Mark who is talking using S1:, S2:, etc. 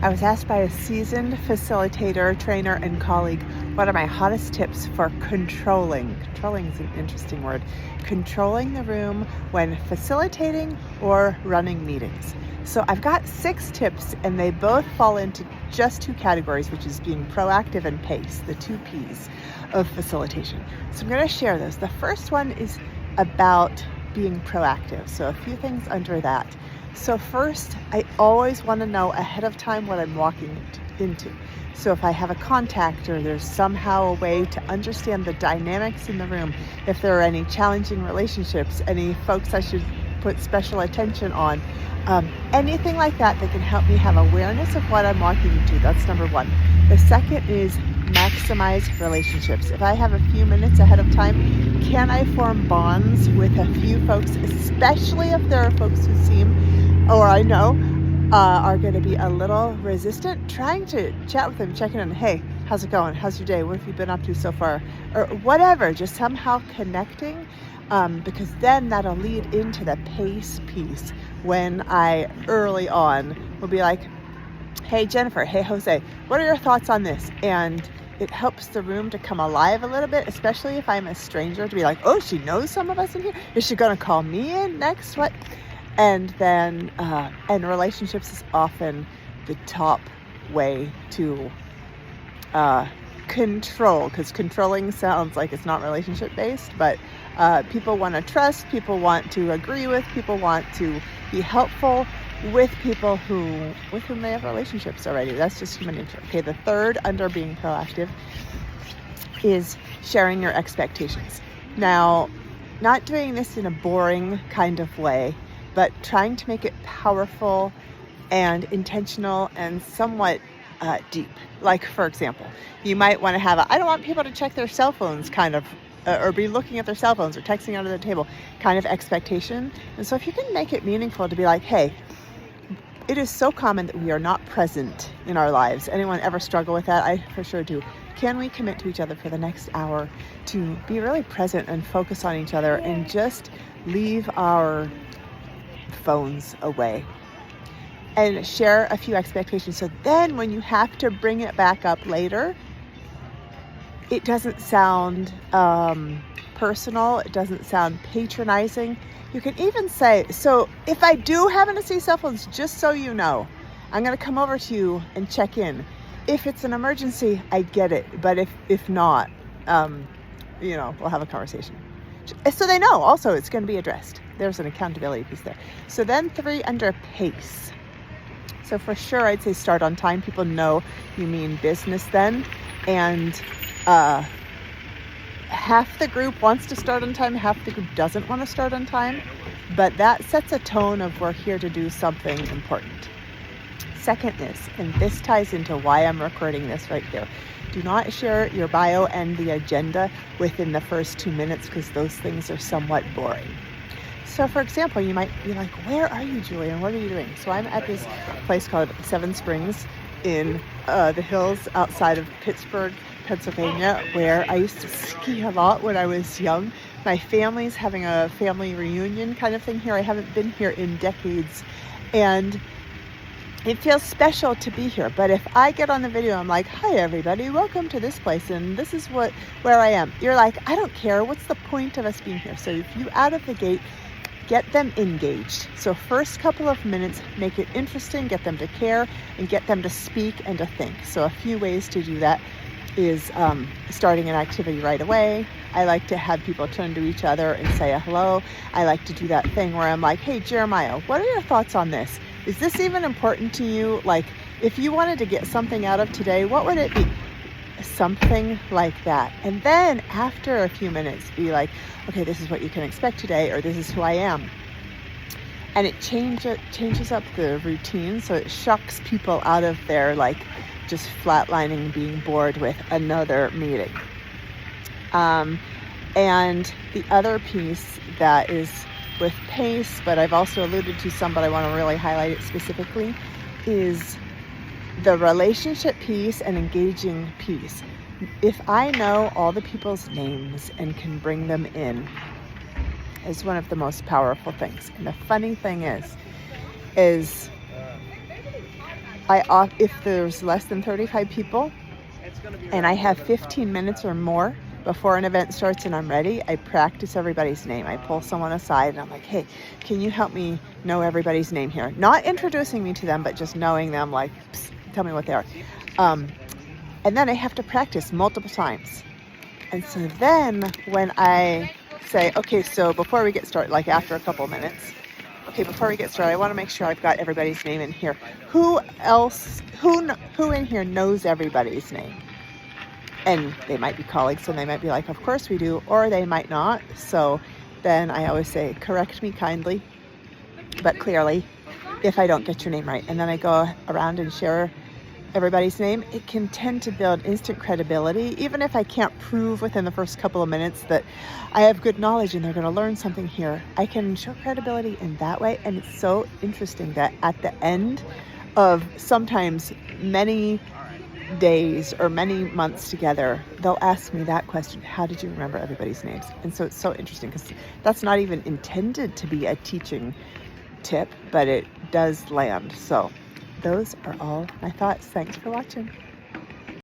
S1: I was asked by a seasoned facilitator, trainer, and colleague, what are my hottest tips for controlling is an interesting word, controlling the room when facilitating or running meetings. So I've got 6 tips, and they both fall into just 2 categories, which is being proactive and pace, the 2 P's of facilitation. So I'm going to share those. The first one is about being proactive. So a few things under that. So first, I always want to know ahead of time what I'm walking into. So if I have a contact or there's somehow a way to understand the dynamics in the room, if there are any challenging relationships, any folks I should put special attention on, anything like that that can help me have awareness of what I'm walking into. That's number one. The second is maximize relationships. If I have a few minutes ahead of time, can I form bonds with a few folks, especially if there are folks who seem, or I know, are going to be a little resistant, trying to chat with them, checking in, hey, how's it going? How's your day? What have you been up to so far? Or whatever, just somehow connecting, because then that'll lead into the pace piece when I early on will be like, hey, Jennifer, hey, Jose, what are your thoughts on this? And it helps the room to come alive a little bit, especially if I'm a stranger, to be like, oh, she knows some of us in here. Is she going to call me in next? What? And then, and relationships is often the top way to control, because controlling sounds like it's not relationship based, but people want to trust, people want to agree with, people want to be helpful with people with whom they have relationships already. That's just human nature. Okay, the third under being proactive is sharing your expectations. Now, not doing this in a boring kind of way, but trying to make it powerful and intentional and somewhat deep. Like, for example, you might want to have I don't want people to check their cell phones kind of, or be looking at their cell phones or texting under the table kind of expectation. And so if you can make it meaningful to be like, hey, it is so common that we are not present in our lives. Anyone ever struggle with that? I for sure do. Can we commit to each other for the next hour to be really present and focus on each other and just leave our phones away and share a few expectations? So then when you have to bring it back up later, it doesn't sound personal. It doesn't sound patronizing. You can even say, so if I do happen to see cell phones, just so you know, I'm going to come over to you and check in. If it's an emergency, I get it. But if not, we'll have a conversation. So they know also it's going to be addressed. There's an accountability piece there. So then 3 under pace. So for sure, I'd say start on time. People know you mean business then. And half the group wants to start on time, half the group doesn't want to start on time, but that sets a tone of we're here to do something important. Second is, and this ties into why I'm recording this right here, do not share your bio and the agenda within the first 2 minutes, because those things are somewhat boring. So for example, you might be like, where are you, Julian? What are you doing? So I'm at this place called Seven Springs in the hills outside of Pittsburgh, Pennsylvania, where I used to ski a lot when I was young. My family's having a family reunion kind of thing here. I haven't been here in decades, and it feels special to be here. But if I get on the video, I'm like, hi everybody, welcome to this place, and this is where I am. You're like, I don't care. What's the point of us being here? So if you out of the gate, get them engaged. So first couple of minutes, make it interesting, get them to care, and get them to speak and to think. So a few ways to do that is starting an activity right away. I like to have people turn to each other and say a hello. I like to do that thing where I'm like, hey, Jeremiah, what are your thoughts on this? Is this even important to you? Like, if you wanted to get something out of today, what would it be? Something like that. And then after a few minutes, be like, okay, this is what you can expect today, or this is who I am. And it changes up the routine, so it shocks people out of their just flatlining, being bored with another meeting. And the other piece that is with pace, but I've also alluded to some, but I want to really highlight it specifically, is the relationship piece and engaging piece. If I know all the people's names and can bring them in, is one of the most powerful things. And the funny thing is if there's less than 35 people and I have 15 minutes or more before an event starts and I'm ready, I practice everybody's name. I pull someone aside and I'm like, hey, can you help me know everybody's name here? Not introducing me to them, but just knowing them, like, psst, tell me what they are. And then I have to practice multiple times. And so then when I say, okay, so before we get started, like after a couple minutes, okay, before we get started, I want to make sure I've got everybody's name in here. Who in here knows everybody's name? And they might be colleagues and they might be like, of course we do, or they might not. So then I always say, correct me kindly, but clearly, if I don't get your name right. And then I go around and share everybody's name. It can tend to build instant credibility, even if I can't prove within the first couple of minutes that I have good knowledge and they're going to learn something here. I can show credibility in that way. And it's so interesting that at the end of sometimes many days or many months together, they'll ask me that question, how did you remember everybody's names? And so it's so interesting because that's not even intended to be a teaching tip, but it does land. So those are all my thoughts. Thanks for watching.